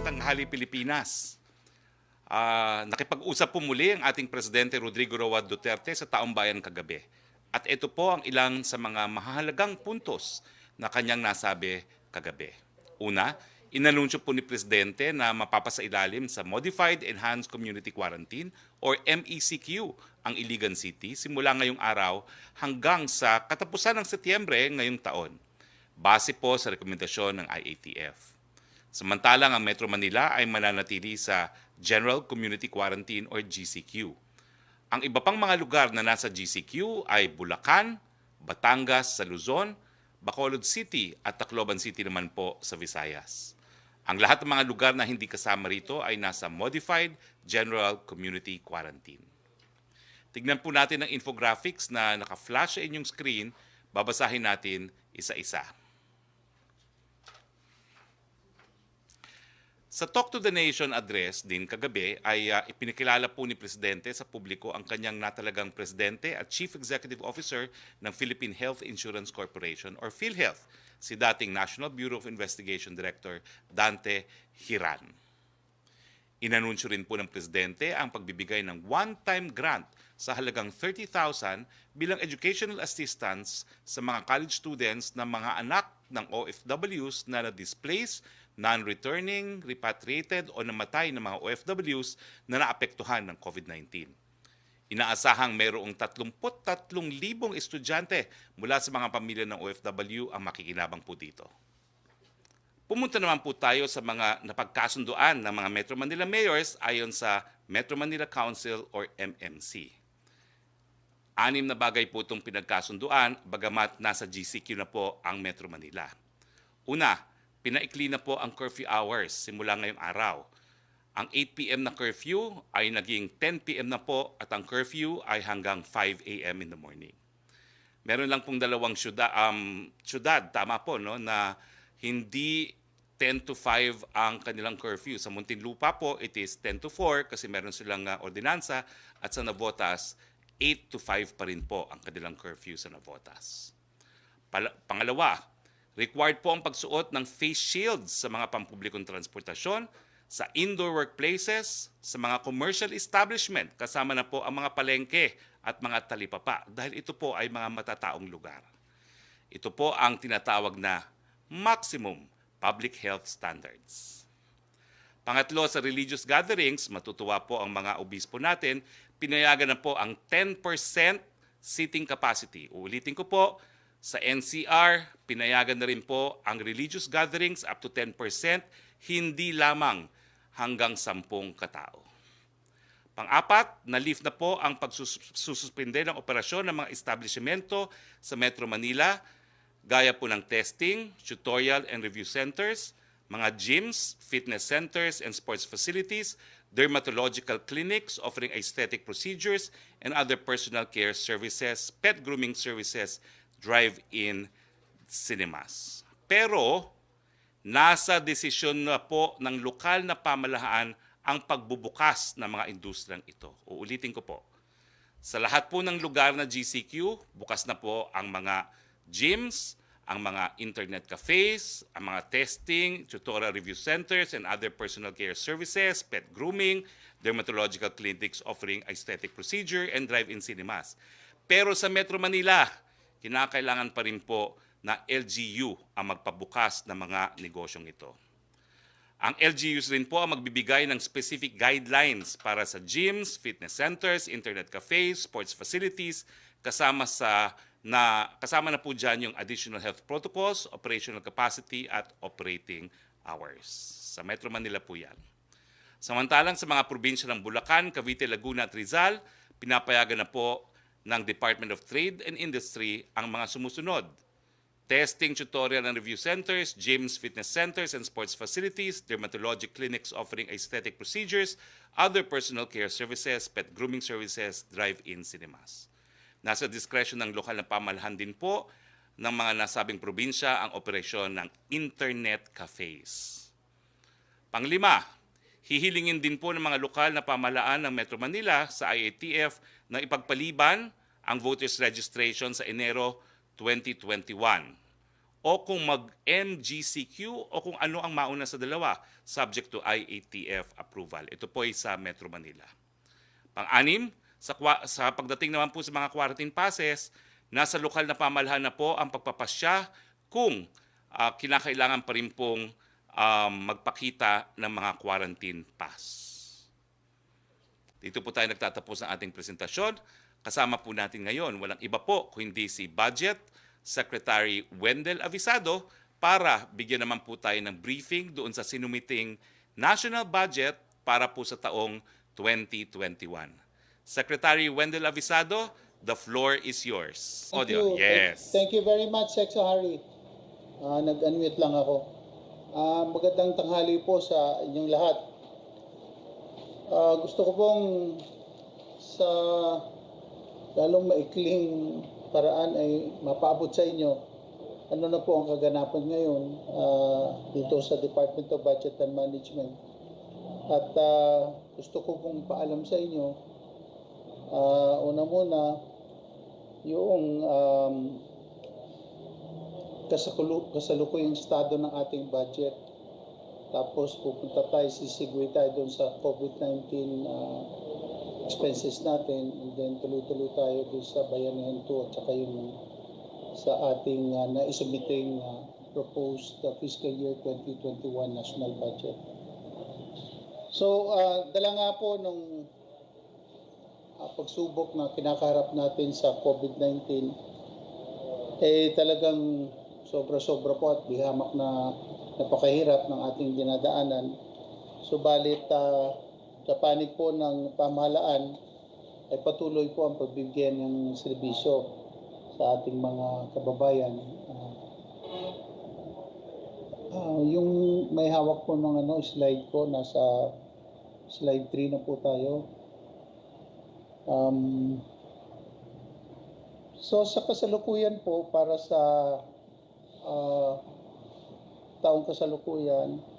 Magandang tanghali Pilipinas. Nakipag-usap po muli ang ating Presidente Rodrigo Roa Duterte sa Taong Bayan kagabi. At ito po ang ilang sa mga mahalagang puntos na kanyang nasabi kagabi. Una, inanunsyo po ni Presidente na mapapasailalim sa Modified Enhanced Community Quarantine or MECQ ang Iligan City simula ngayong araw hanggang sa katapusan ng Setyembre ngayong taon. Base po sa rekomendasyon ng IATF. Samantalang ang Metro Manila ay mananatili sa General Community Quarantine or GCQ. Ang iba pang mga lugar na nasa GCQ ay Bulacan, Batangas sa Luzon, Bacolod City at Tacloban City naman po sa Visayas. Ang lahat ng mga lugar na hindi kasama rito ay nasa Modified General Community Quarantine. Tignan po natin ang infographics na naka-flash sa inyong screen, babasahin natin isa-isa. Sa Talk to the Nation address din kagabi ay ipinakilala po ni Presidente sa publiko ang kanyang natalagang Presidente at Chief Executive Officer ng Philippine Health Insurance Corporation or PhilHealth, si dating National Bureau of Investigation Director Dante Hiran. Inanunsyo rin po ng Presidente ang pagbibigay ng one-time grant sa halagang 30,000 bilang educational assistance sa mga college students na mga anak ng OFWs na na-displaced, non-returning, repatriated o namatay ng mga OFWs na naapektuhan ng COVID-19. Inaasahang mayroong 33,000 estudyante mula sa mga pamilya ng OFW ang makikinabang po dito. Pumunta naman po tayo sa mga napagkasunduan ng mga Metro Manila mayors ayon sa Metro Manila Council or MMC. 6 na bagay po itong pinagkasunduan bagamat nasa GCQ na po ang Metro Manila. Una, pinaikli na po ang curfew hours simula ngayong araw. Ang 8 p.m. na curfew ay naging 10 p.m. na po at ang curfew ay hanggang 5 a.m. in the morning. Meron lang pong dalawang syudad, tama po, no, na hindi 10 to 5 ang kanilang curfew. Sa Muntinlupa po, it is 10 to 4 kasi meron silang ordinansa at sa Navotas, 8 to 5 pa rin po ang kanilang curfew sa Navotas. Pangalawa, required po ang pagsuot ng face shields sa mga pampublikong transportasyon, sa indoor workplaces, sa mga commercial establishment, kasama na po ang mga palengke at mga talipapa dahil ito po ay mga matataong lugar. Ito po ang tinatawag na maximum public health standards. Pangatlo, sa religious gatherings, matutuwa po ang mga obispo natin, pinayagan na po ang 10% seating capacity. Uulitin ko po, sa NCR, pinayagan na rin po ang religious gatherings up to 10%, hindi lamang hanggang 10 katao. Pang-apat, na-lift na po ang pagsususpinde ng operasyon ng mga establishmento sa Metro Manila, gaya po ng testing, tutorial and review centers, mga gyms, fitness centers and sports facilities, dermatological clinics offering aesthetic procedures and other personal care services, pet grooming services, drive-in cinemas. Pero nasa desisyon na po ng lokal na pamahalaan ang pagbubukas ng mga industriyang ito. Uulitin ko po. Sa lahat po ng lugar na GCQ, bukas na po ang mga gyms, ang mga internet cafes, ang mga testing, tutorial review centers, and other personal care services, pet grooming, dermatological clinics offering aesthetic procedure, and drive-in cinemas. Pero sa Metro Manila, kinakailangan pa rin po na LGU ang magpabukas ng mga negosyong ito. Ang LGUs rin po ang magbibigay ng specific guidelines para sa gyms, fitness centers, internet cafes, sports facilities, kasama na po dyan yung additional health protocols, operational capacity at operating hours. Sa Metro Manila po yan. Samantalang sa mga probinsya ng Bulacan, Cavite, Laguna at Rizal, pinapayagan na po ng Department of Trade and Industry ang mga sumusunod. Testing, tutorial and review centers, gyms, fitness centers and sports facilities, dermatologic clinics offering aesthetic procedures, other personal care services, pet grooming services, drive-in cinemas. Nasa diskresyon ng lokal na pamahalaan din po ng mga nasabing probinsya ang operasyon ng internet cafes. Panglima, hihilingin din po ng mga lokal na pamahalaan ng Metro Manila sa IATF na ipagpaliban ang voters registration sa Enero 2021 o kung mag-MGCQ o kung ano ang mauna sa dalawa, subject to IATF approval. Ito po ay sa Metro Manila. Pang-anim, sa pagdating naman po sa mga quarantine passes, nasa lokal na pamahalaan na po ang pagpapasya kung kinakailangan pa rin pong magpakita ng mga quarantine pass. Dito po tayo nagtatapos ng ating presentasyon. Kasama po natin ngayon, walang iba po kundi si Budget Secretary Wendell Avisado para bigyan naman po tayo ng briefing doon sa sinumiting national budget para po sa taong 2021. Secretary Wendell Avisado, the floor is yours. Thank Audio, you. yes. Thank you very much, Secretary. Nag-unmute lang ako. Magandang tanghali po sa inyong lahat. Gusto ko pong sa lalong maikling paraan ay mapaabot sa inyo ano na po ang kaganapan ngayon dito sa Department of Budget and Management. At gusto ko pong paalam sa inyo, una muna, yung kasalukuyang estado ng ating budget. Tapos pupunta tayo, sisigway tayo doon sa COVID-19 expenses natin, and then tuloy-tuloy tayo doon sa Bayanihan 2 at saka yung sa ating naisumiting proposed fiscal year 2021 national budget. So, dala nga po nung pagsubok na kinakaharap natin sa COVID-19, talagang sobra-sobra po at bihamak na napakahirap ng ating dinadaanan. Subalit, sa panig po ng pamahalaan ay patuloy po ang pagbibigyan ng serbisyo sa ating mga kababayan. Yung may hawak po ng slide ko, nasa slide 3 na po tayo. So sa kasalukuyan po, para sa taong kasalukuyan,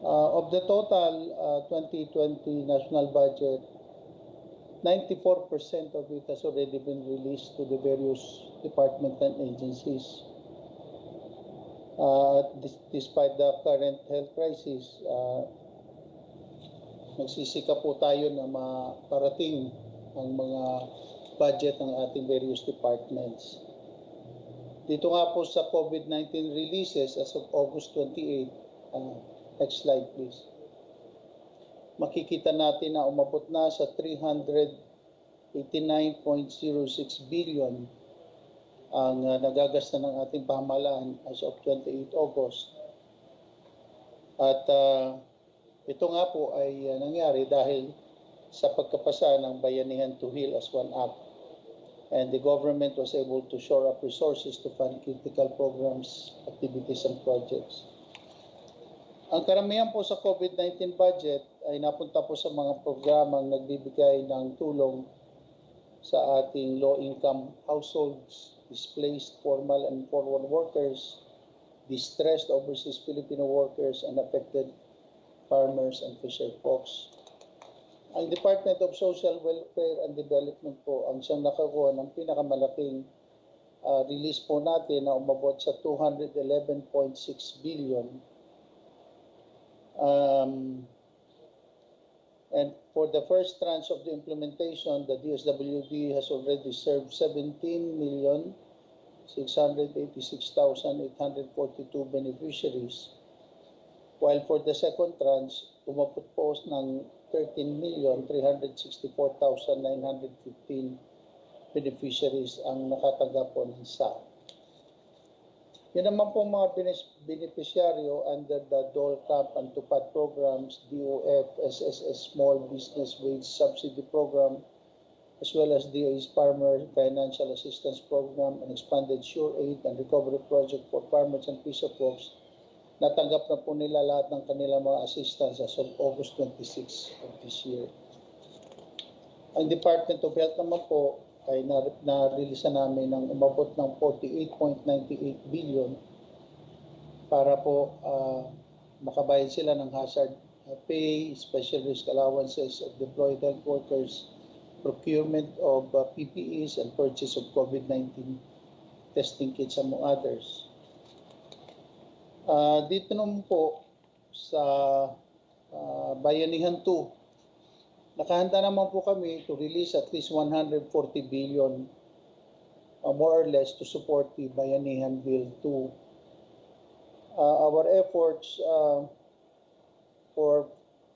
of the total 2020 national budget, 94% of it has already been released to the various departments and agencies. Despite the current health crisis, nagsisika po tayo na maparating ang mga budget ng ating various departments. Dito nga po sa COVID-19 releases as of August 28, next slide please. Makikita natin na umabot na sa 389.06 billion ang nagagasta ng ating pamahalaan as of 28 August. At ito nga po ay nangyari dahil sa pagkapasa ng Bayanihan to Heal as One Act, and the government was able to shore up resources to fund critical programs, activities, and projects. Ang karamihan po sa COVID-19 budget ay napunta po sa mga programang nagbibigay ng tulong sa ating low-income households, displaced formal and informal workers, distressed overseas Filipino workers, and affected farmers and fisher folks. Ang Department of Social Welfare and Development po ang siyang nakakuha ng pinakamalaking release po natin na umabot sa 211.6 billion. And for the first tranche of the implementation, the DSWD has already served 17,686,842 beneficiaries, while for the second tranche, umabot po ng 13,364,915 beneficiaries ang nakatanggap po ng SAP. Yan naman po mga beneficiaryo under the Dole Camp and Tupad programs, DOF, SSS Small Business Wage Subsidy Program, as well as DOE's Farmer Financial Assistance Program and Expanded Sure Aid and Recovery Project for Farmers and Fisher Folks. Natanggap na po nila lahat ng kanilang mga assistance as of August 26 of this year. Ang Department of Health naman po ay na-release namin ng umabot ng 48.98 billion para po makabayad sila ng hazard pay, special risk allowances of deployed health workers, procurement of PPEs, and purchase of COVID-19 testing kits among others. Dito naman po sa Bayanihan 2, nakahanda naman po kami to release at least 140 billion more or less to support the Bayanihan Bill 2. Our efforts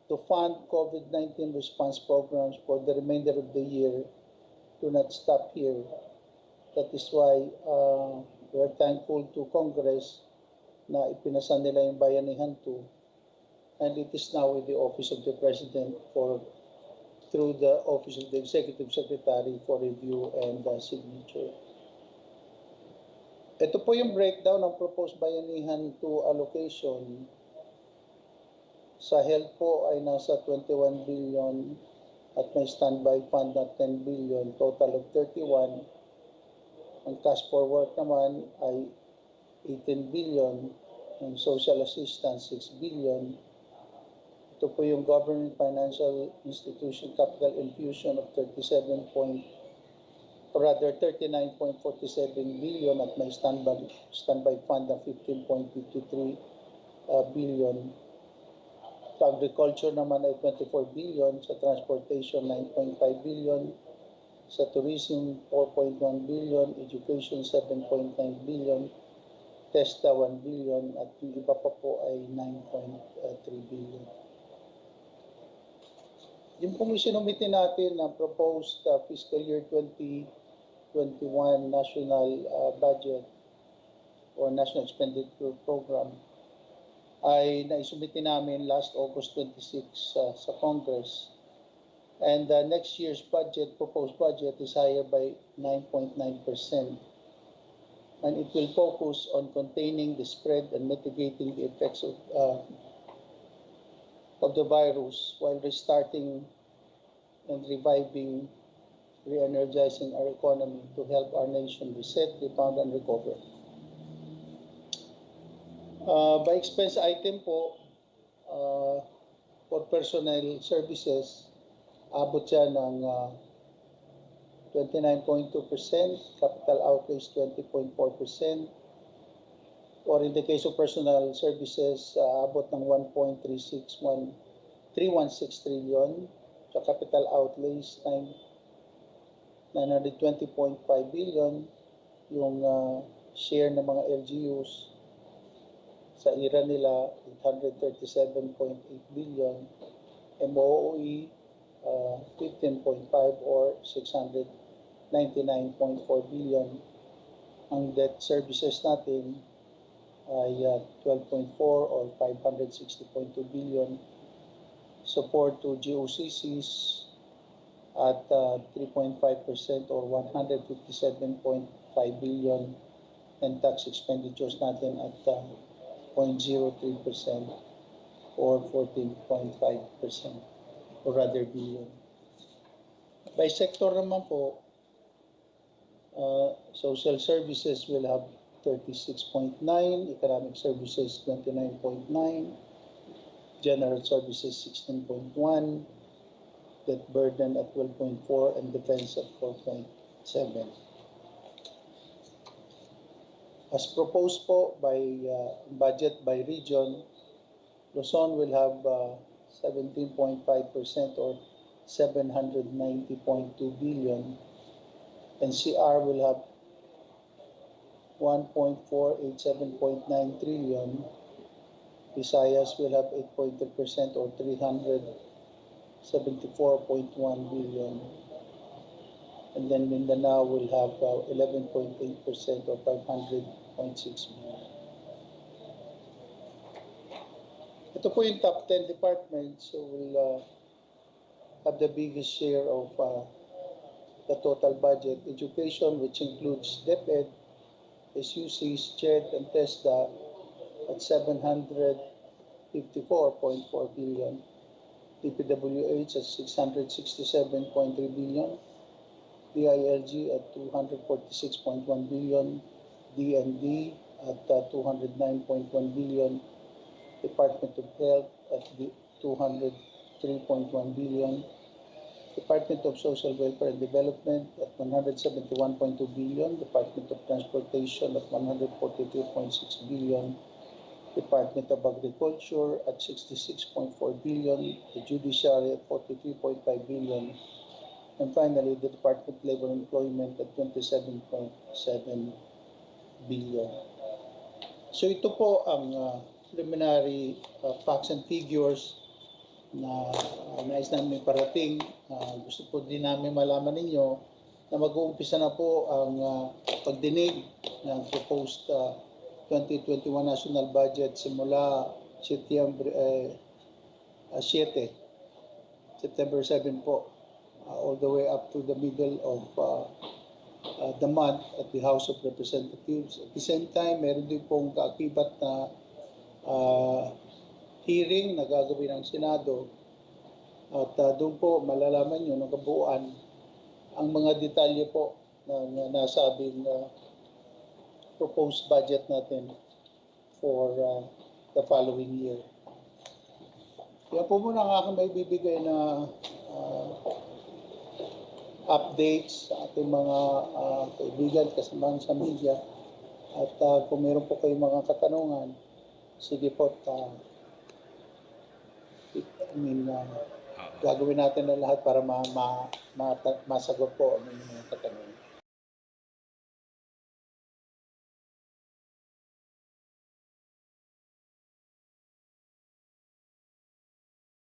to fund COVID-19 response programs for the remainder of the year do not stop here. That is why we are thankful to Congress na ipinasa nila yung Bayanihan 2, and it is now with the Office of the President through the Office of the Executive Secretary for review and signature. Ito po yung breakdown ng proposed Bayanihan 2 allocation. Sa health po ay nasa 21 billion at may standby fund na 10 billion, total of 31. Ang cash for work naman ay 18 billion, ang social assistance 6 billion. Ito po yung government financial institution capital infusion of 39.47 billion at may standby fund na 15.53 billion. Sa agriculture naman ay 24 billion, sa transportation 9.5 billion, sa tourism 4.1 billion, education 7.9 billion, TESDA 1 billion at yung iba pa po ay 9.3 billion. Yung pong isinumitin natin na proposed fiscal year 2021 national budget or national expenditure program ay naisumiti namin last August 26 sa Congress. And next year's budget, proposed budget, is higher by 9.9%. And it will focus on containing the spread and mitigating the effects of the virus while restarting and reviving, re-energizing our economy to help our nation reset, rebound, and recover. By expense item po, for personnel services, abot siya ng 29.2%, capital outlays 20.4%, or in the case of personal services, abot ng 1.316 trillion, sa capital outlays 920.5 billion, yung share ng mga LGUs sa IRA nila 837.8 billion, MOOE 15.5 or 699.4 billion. Ang debt services natin ay 12.4 or 560.2 billion. Support to GOCCs at 3.5% or 157.5 billion, and tax expenditures natin at 0.03% or 14.5% or rather billion. By sector naman po, social services will have 36.9, economic services 29.9, general services 16.1, debt burden at 12.4, and defense at 4.7. As proposed po by budget by region, Luzon will have 17.5% or 790.2 billion, and CR will have 1.487.9 trillion. Visayas will have 8.3% or 374.1 billion. And then Mindanao will have 11.8% or 500.6 billion. Ito po yung top 10 departments, so we'll have the biggest share of the total budget. Education, which includes DepEd, SUCs, CHED, and TESDA at 754.4 billion. DPWH at 667.3 billion. DILG at 246.1 billion. DND at 209.1 billion. Department of Health at 203.1 billion. Department of Social Welfare and Development at 171.2 billion. Department of Transportation at 143.6 billion. Department of Agriculture at 66.4 billion, the Judiciary at 43.5 billion, and finally the Department of Labor and Employment at 27.7 billion. So ito po ang preliminary facts and figures na nais namin parating. Gusto po din namin malaman ninyo na mag-uumpisa na po ang pagdinig ng proposed 2021 national budget simula September 7 po, all the way up to the middle of the month at the House of Representatives. At the same time, meron din pong kaakibat na hearing na gagawin ng Senado at doon po malalaman nyo ng kabuuan ang mga detalye po ng nasabing proposed budget natin for the following year. Kaya po muna ang aking may bibigay na updates sa ating mga kaibigan, kasamahan sa media. At kung meron po kayong mga katanungan, sige po, gagawin natin na lahat para masagot po ang mga katanungan.